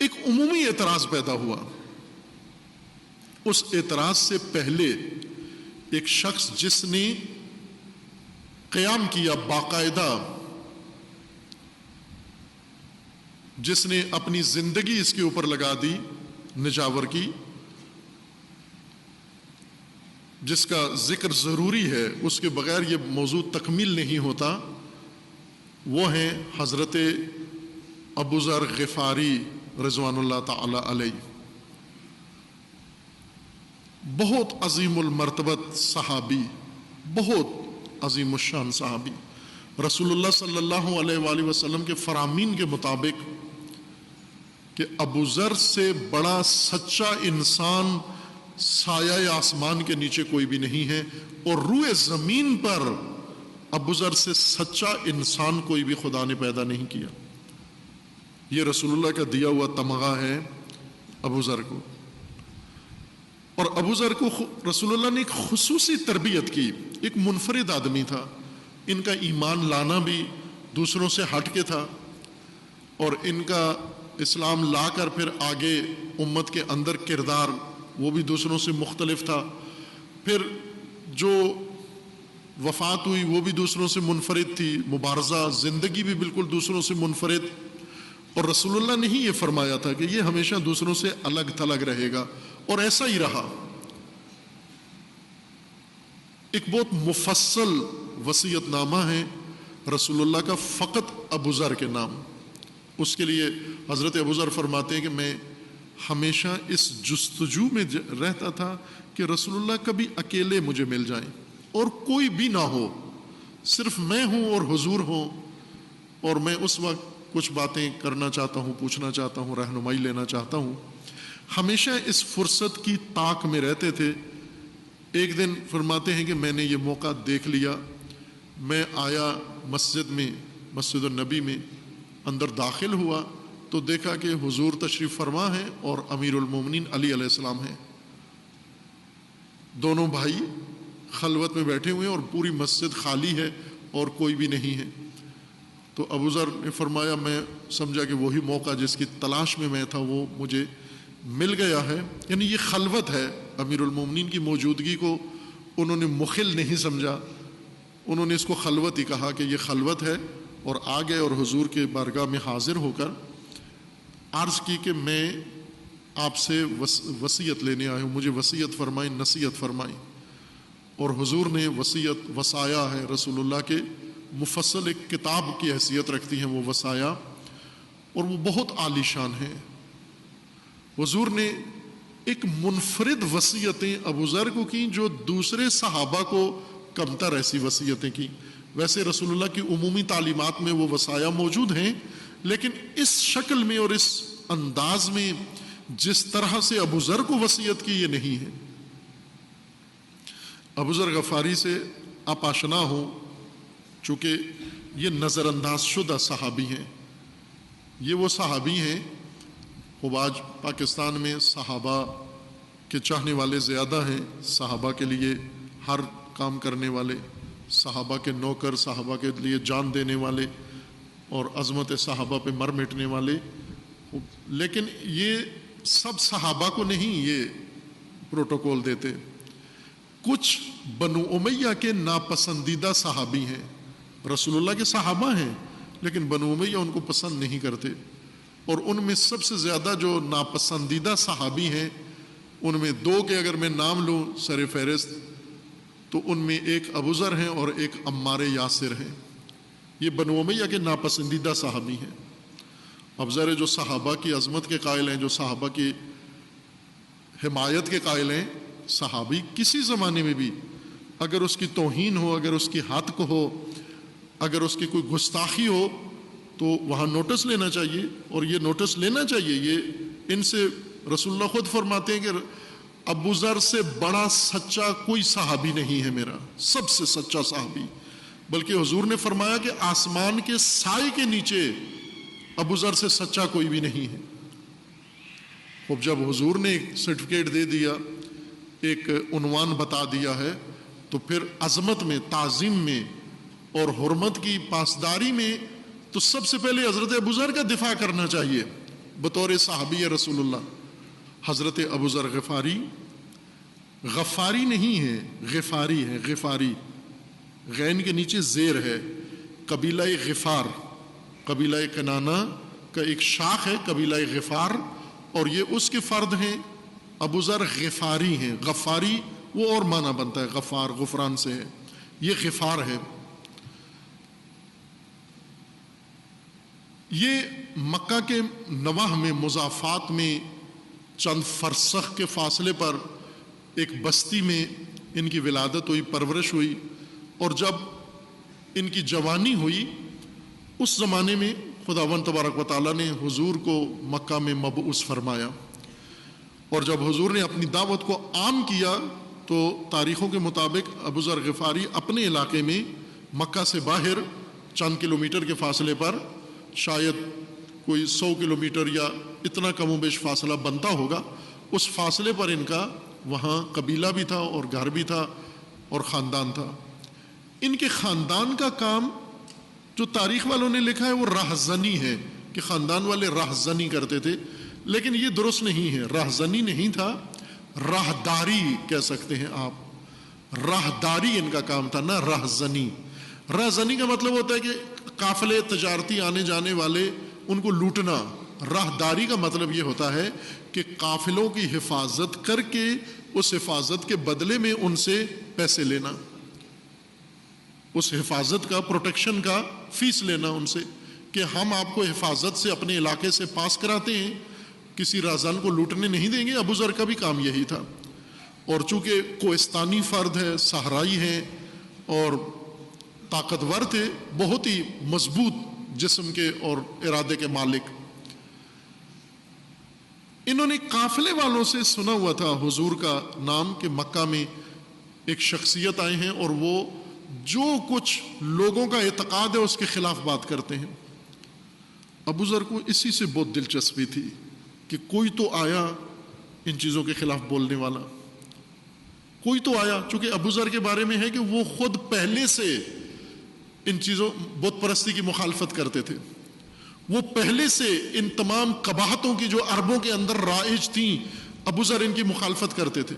ایک عمومی اعتراض پیدا ہوا. اس اعتراض سے پہلے ایک شخص جس نے قیام کیا باقاعدہ، جس نے اپنی زندگی اس کے اوپر لگا دی نجاور کی، جس کا ذکر ضروری ہے، اس کے بغیر یہ موضوع تکمیل نہیں ہوتا، وہ ہیں حضرت ابو ذر غفاری رضوان اللہ تعالی علیہ. بہت عظیم المرتبت صحابی، بہت عظیم الشان صحابی. رسول اللہ صلی اللہ علیہ وآلہ وسلم کے فرامین کے مطابق کہ ابو ذر سے بڑا سچا انسان سایہ آسمان کے نیچے کوئی بھی نہیں ہے، اور روئے زمین پر ابو ذر سے سچا انسان کوئی بھی خدا نے پیدا نہیں کیا. یہ رسول اللہ کا دیا ہوا تمغہ ہے ابو ذر کو. اور ابو ذر کو رسول اللہ نے ایک خصوصی تربیت کی. ایک منفرد آدمی تھا، ان کا ایمان لانا بھی دوسروں سے ہٹ کے تھا، اور ان کا اسلام لا کر پھر آگے امت کے اندر کردار وہ بھی دوسروں سے مختلف تھا. پھر جو وفات ہوئی وہ بھی دوسروں سے منفرد تھی، مبارزہ زندگی بھی بالکل دوسروں سے منفرد. اور رسول اللہ نے ہی یہ فرمایا تھا کہ یہ ہمیشہ دوسروں سے الگ تھلگ رہے گا، اور ایسا ہی رہا. ایک بہت مفصل وصیت نامہ ہے رسول اللہ کا فقط ابو ذر کے نام. اس کے لیے حضرت ابو ذر فرماتے ہیں کہ میں ہمیشہ اس جستجو میں رہتا تھا کہ رسول اللہ کبھی اکیلے مجھے مل جائیں اور کوئی بھی نہ ہو، صرف میں ہوں اور حضور ہوں، اور میں اس وقت کچھ باتیں کرنا چاہتا ہوں، پوچھنا چاہتا ہوں، رہنمائی لینا چاہتا ہوں. ہمیشہ اس فرصت کی طاق میں رہتے تھے. ایک دن فرماتے ہیں کہ میں نے یہ موقع دیکھ لیا. میں آیا مسجد میں، مسجد النبی میں، اندر داخل ہوا تو دیکھا کہ حضور تشریف فرما ہے اور امیر المومنین علی علیہ السلام ہیں. دونوں بھائی خلوت میں بیٹھے ہوئے ہیں اور پوری مسجد خالی ہے اور کوئی بھی نہیں ہے. تو ابو ذر نے فرمایا، میں سمجھا کہ وہی موقع جس کی تلاش میں تھا وہ مجھے مل گیا ہے. یعنی یہ خلوت ہے. امیر المومنین کی موجودگی کو انہوں نے مخل نہیں سمجھا، انہوں نے اس کو خلوت ہی کہا کہ یہ خلوت ہے. اور آ گئے اور حضور کے بارگاہ میں حاضر ہو کر عرض کی کہ میں آپ سے وصیت لینے آیا ہوں، مجھے وصیت فرمائیں، نصیحت فرمائیں. اور حضور نے وصیت، وصایا ہے رسول اللہ کے مفصل ایک کتاب کی حیثیت رکھتی ہیں وہ وصایا، اور وہ بہت عالی شان ہیں. حضور نے ایک منفرد وصیتیں ابو ذر کو کی جو دوسرے صحابہ کو کمتر ایسی وصیتیں کی. ویسے رسول اللہ کی عمومی تعلیمات میں وہ وصایا موجود ہیں، لیکن اس شکل میں اور اس انداز میں جس طرح سے ابو ذر کو وصیت کی یہ نہیں ہے. ابو ذر غفاری سے آپ آشنا ہوں، چونکہ یہ نظر انداز شدہ صحابی ہیں. یہ وہ صحابی ہیں، خوب آج پاکستان میں صحابہ کے چاہنے والے زیادہ ہیں، صحابہ کے لیے ہر کام کرنے والے، صحابہ کے نوکر، صحابہ کے لیے جان دینے والے اور عظمت صحابہ پہ مر مٹنے والے. لیکن یہ سب صحابہ کو نہیں یہ پروٹوکول دیتے. کچھ بنو امیہ کے ناپسندیدہ صحابی ہیں، رسول اللہ کے صحابہ ہیں لیکن بنو امیہ ان کو پسند نہیں کرتے. اور ان میں سب سے زیادہ جو ناپسندیدہ صحابی ہیں ان میں دو کے اگر میں نام لوں سر فہرست تو ان میں ایک ابو ذر ہیں اور ایک عمار یاسر ہیں. یہ بنو امیہ کے ناپسندیدہ صحابی ہیں. ابو ذر جو صحابہ کی عظمت کے قائل ہیں، جو صحابہ کی حمایت کے قائل ہیں، صحابی کسی زمانے میں بھی اگر اس کی توہین ہو، اگر اس کی ہتک ہو، اگر اس کی کوئی گستاخی ہو تو وہاں نوٹس لینا چاہیے، اور یہ نوٹس لینا چاہیے. یہ ان سے رسول اللہ خود فرماتے ہیں کہ ابو ذر سے بڑا سچا کوئی صحابی نہیں ہے میرا، سب سے سچا صحابی. بلکہ حضور نے فرمایا کہ آسمان کے سائے کے نیچے ابو ذر سے سچا کوئی بھی نہیں ہے. اب جب حضور نے ایک سرٹیفکیٹ دے دیا، ایک عنوان بتا دیا ہے، تو پھر عظمت میں، تعظیم میں اور حرمت کی پاسداری میں تو سب سے پہلے حضرت ابو ذر کا دفاع کرنا چاہیے. بطور صحابی رسول اللہ، حضرت ابو ذر غفاری، غفاری نہیں ہے غفاری ہے، غفاری غین کے نیچے زیر ہے، قبیلہ غفار، قبیلہ کنانہ کا ایک شاخ ہے قبیلہ غفار، اور یہ اس کے فرد ہیں، ابو ذر غفاری ہیں، غفاری وہ اور معنی بنتا ہے، غفار غفران سے ہے، یہ غفار ہے۔ یہ مکہ کے نواح میں مضافات میں چند فرسخ کے فاصلے پر ایک بستی میں ان کی ولادت ہوئی، پرورش ہوئی، اور جب ان کی جوانی ہوئی اس زمانے میں خداوند تبارک و تعالیٰ نے حضور کو مکہ میں مبعوث فرمایا، اور جب حضور نے اپنی دعوت کو عام کیا تو تاریخوں کے مطابق ابو ذر غفاری اپنے علاقے میں مکہ سے باہر چند کلومیٹر کے فاصلے پر، شاید کوئی 100 کلومیٹر یا اتنا کم و بیش فاصلہ بنتا ہوگا، اس فاصلے پر ان کا وہاں قبیلہ بھی تھا اور گھر بھی تھا اور خاندان تھا۔ ان کے خاندان کا کام جو تاریخ والوں نے لکھا ہے وہ راہزنی ہے، کہ خاندان والے راہزنی کرتے تھے، لیکن یہ درست نہیں ہے، راہزنی نہیں تھا، راہداری کہہ سکتے ہیں آپ، راہداری ان کا کام تھا، نہ راہزنی۔ راہزنی کا مطلب ہوتا ہے کہ قافلے تجارتی آنے جانے والے ان کو لوٹنا، راہداری کا مطلب یہ ہوتا ہے کہ قافلوں کی حفاظت کر کے اس حفاظت کے بدلے میں ان سے پیسے لینا، اس حفاظت کا، پروٹیکشن کا فیس لینا ان سے، کہ ہم آپ کو حفاظت سے اپنے علاقے سے پاس کراتے ہیں، کسی رازان کو لوٹنے نہیں دیں گے۔ ابو ذر کا بھی کام یہی تھا، اور چونکہ کوہستانی فرد ہے، صحرائی ہیں اور طاقتور تھے، بہت ہی مضبوط جسم کے اور ارادے کے مالک، انہوں نے قافلے والوں سے سنا ہوا تھا حضور کا نام کہ مکہ میں ایک شخصیت آئے ہیں اور وہ جو کچھ لوگوں کا اعتقاد ہے اس کے خلاف بات کرتے ہیں۔ ابو ذر کو اسی سے بہت دلچسپی تھی کہ کوئی تو آیا ان چیزوں کے خلاف بولنے والا، کوئی تو آیا، چونکہ ابو ذر کے بارے میں ہے کہ وہ خود پہلے سے ان چیزوں بت پرستی کی مخالفت کرتے تھے، وہ پہلے سے ان تمام قباحتوں کی جو عربوں کے اندر رائج تھیں ابو ذر ان کی مخالفت کرتے تھے۔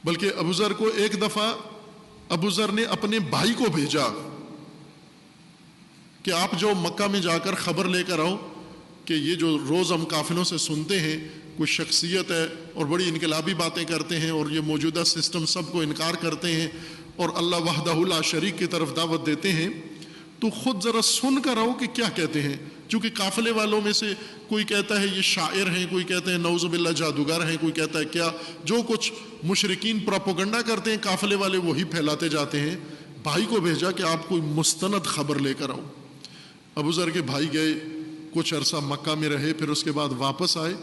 بلکہ ابو ذر کو ایک دفعہ ابو ذر نے اپنے بھائی کو بھیجا کہ آپ جو مکہ میں جا کر خبر لے کر آؤ کہ یہ جو روز ہم قافلوں سے سنتے ہیں کوئی شخصیت ہے اور بڑی انقلابی باتیں کرتے ہیں اور یہ موجودہ سسٹم سب کو انکار کرتے ہیں اور اللہ وحدہ لا شریک کی طرف دعوت دیتے ہیں، تو خود ذرا سن کر آؤ کہ کیا کہتے ہیں۔ چونکہ قافلے والوں میں سے کوئی کہتا ہے یہ شاعر ہیں، کوئی کہتے ہیں نعوذ باللہ جادوگر ہیں، کوئی کہتا ہے کیا، جو کچھ مشرکین پروپیگنڈا کرتے ہیں قافلے والے وہی پھیلاتے جاتے ہیں۔ بھائی کو بھیجا کہ آپ کوئی مستند خبر لے کر آؤ۔ ابو ذر کے بھائی گئے، کچھ عرصہ مکہ میں رہے، پھر اس کے بعد واپس آئے،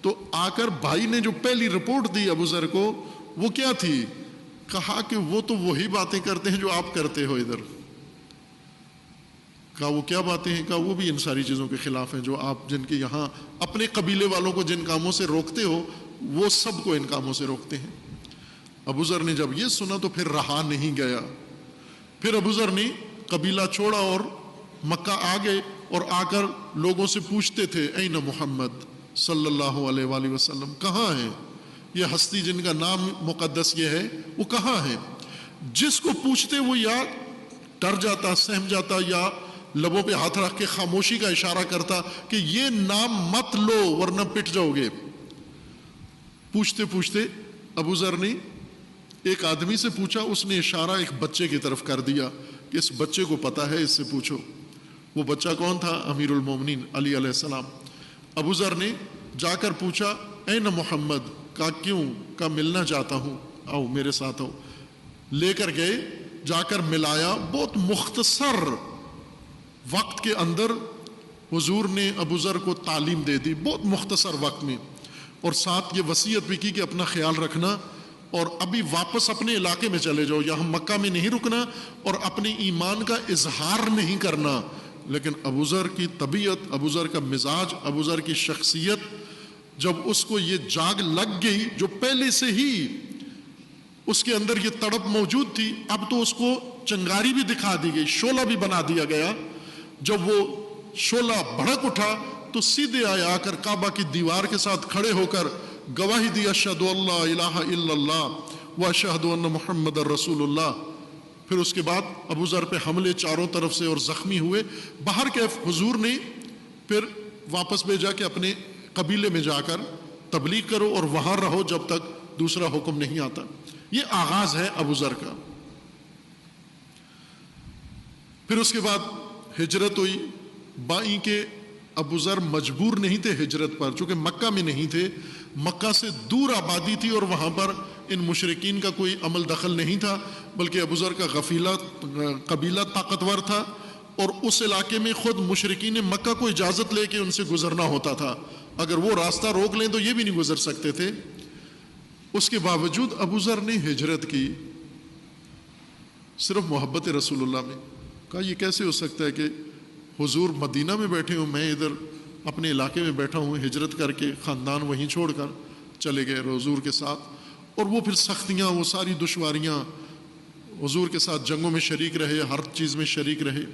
تو آ کر بھائی نے جو پہلی رپورٹ دی ابو ذر کو وہ کیا تھی؟ کہا کہ وہ تو وہی باتیں کرتے ہیں جو آپ کرتے ہو ادھر۔ کہا وہ کیا باتیں ہیں؟ کہا وہ بھی ان ساری چیزوں کے خلاف ہیں جو آپ جن کے یہاں اپنے قبیلے والوں کو جن کاموں سے روکتے ہو وہ سب کو ان کاموں سے روکتے ہیں۔ ابو ذر نے جب یہ سنا تو پھر رہا نہیں گیا، پھر ابو ذر نے قبیلہ چھوڑا اور مکہ آ گئے، اور آ کر لوگوں سے پوچھتے تھے این محمد صلی اللہ علیہ وآلہ وسلم، کہاں ہیں یہ ہستی جن کا نام مقدس یہ ہے، وہ کہاں ہیں؟ جس کو پوچھتے وہ یا ڈر جاتا، سہم جاتا، یا لبوں پہ ہاتھ رکھ کے خاموشی کا اشارہ کرتا کہ یہ نام مت لو ورنہ پٹ جاؤ گے۔ پوچھتے پوچھتے ابو ذر نے ایک آدمی سے پوچھا، اس نے اشارہ ایک بچے کی طرف کر دیا کہ اس بچے کو پتا ہے، اس سے پوچھو۔ وہ بچہ کون تھا؟ امیر المومنین علی علیہ السلام۔ ابو ذر نے جا کر پوچھا این محمد، کہا کیوں؟ کہا ملنا چاہتا ہوں، آؤ میرے ساتھ آؤ۔ لے کر گئے، جا کر ملایا، بہت مختصر وقت کے اندر حضور نے ابو ذر کو تعلیم دے دی، بہت مختصر وقت میں، اور ساتھ یہ وصیت بھی کی کہ اپنا خیال رکھنا اور ابھی واپس اپنے علاقے میں چلے جاؤ، یہاں مکہ میں نہیں رکنا اور اپنے ایمان کا اظہار نہیں کرنا۔ لیکن ابو ذر کی طبیعت، ابو ذر کا مزاج، ابو ذر کی شخصیت، جب اس کو یہ جاگ لگ گئی جو پہلے سے ہی اس کے اندر یہ تڑپ موجود تھی، اب تو اس کو چنگاری بھی دکھا دی گئی، شعلہ بھی بنا دیا گیا۔ جب وہ شعلہ بھڑک اٹھا تو سیدھے آئے، آ کر کعبہ کی دیوار کے ساتھ کھڑے ہو کر گواہی دی اشہد اللہ الہ الا اللہ و اشہد ان محمد رسول اللہ۔ پھر اس کے بعد ابو ذر پہ حملے چاروں طرف سے اور زخمی ہوئے۔ باہر کے حضور نے پھر واپس بھیجا کہ اپنے قبیلے میں جا کر تبلیغ کرو اور وہاں رہو جب تک دوسرا حکم نہیں آتا۔ یہ آغاز ہے ابو ذر کا۔ پھر اس کے بعد ہجرت ہوئی۔ بائیں کے ابو ذر مجبور نہیں تھے ہجرت پر، چونکہ مکہ میں نہیں تھے، مکہ سے دور آبادی تھی اور وہاں پر ان مشرکین کا کوئی عمل دخل نہیں تھا، بلکہ ابو ذر کا قبیلہ طاقتور تھا اور اس علاقے میں خود مشرکین مکہ کو اجازت لے کے ان سے گزرنا ہوتا تھا، اگر وہ راستہ روک لیں تو یہ بھی نہیں گزر سکتے تھے۔ اس کے باوجود ابو ذر نے ہجرت کی صرف محبت رسول اللہ میں۔ کہا یہ کیسے ہو سکتا ہے کہ حضور مدینہ میں بیٹھے ہوں، میں ادھر اپنے علاقے میں بیٹھا ہوں، ہجرت کر کے خاندان وہیں چھوڑ کر چلے گئے حضور کے ساتھ، اور وہ پھر سختیاں، وہ ساری دشواریاں، حضور کے ساتھ جنگوں میں شریک رہے، ہر چیز میں شریک رہے،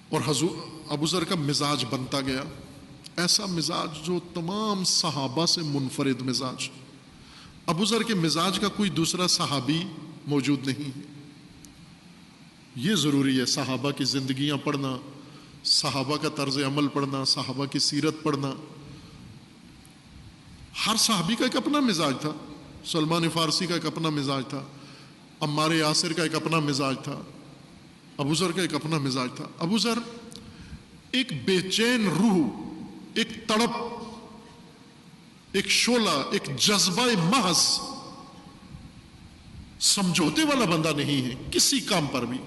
اور حضور ابو ذر کا مزاج بنتا گیا، ایسا مزاج جو تمام صحابہ سے منفرد مزاج۔ ابو ذر کے مزاج کا کوئی دوسرا صحابی موجود نہیں ہے۔ یہ ضروری ہے صحابہ کی زندگیاں پڑھنا، صحابہ کا طرز عمل پڑھنا، صحابہ کی سیرت پڑھنا۔ ہر صحابی کا ایک اپنا مزاج تھا۔ سلمان فارسی کا ایک اپنا مزاج تھا، عمار یاسر کا ایک اپنا مزاج تھا، ابو ذر کا ایک اپنا مزاج تھا۔ ابو ذر ایک بے چین روح، ایک تڑپ، ایک شعلہ، ایک جذبہ محض، سمجھوتے والا بندہ نہیں ہے کسی کام پر بھی،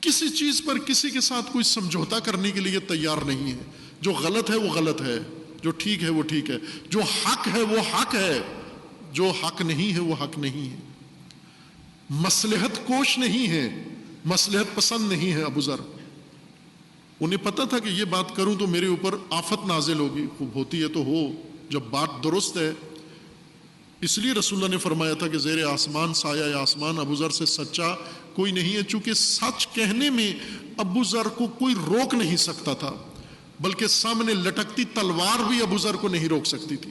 کسی چیز پر کسی کے ساتھ کوئی سمجھوتا کرنے کے لیے تیار نہیں ہے۔ جو غلط ہے وہ غلط ہے، جو ٹھیک ہے وہ ٹھیک ہے، جو حق ہے وہ حق ہے، جو حق نہیں ہے وہ حق نہیں ہے۔ مصلحت کوش نہیں ہے، مصلحت پسند نہیں ہے ابو ذر۔ انہیں پتہ تھا کہ یہ بات کروں تو میرے اوپر آفت نازل ہوگی، خوب ہوتی ہے تو ہو جب بات درست ہے۔ اس لیے رسول اللہ نے فرمایا تھا کہ زیر آسمان سایہ آسمان ابو ذر سے سچا کوئی نہیں ہے، چونکہ سچ کہنے میں ابو ذر کو کوئی روک نہیں سکتا تھا، بلکہ سامنے لٹکتی تلوار بھی ابو ذر کو نہیں روک سکتی تھی۔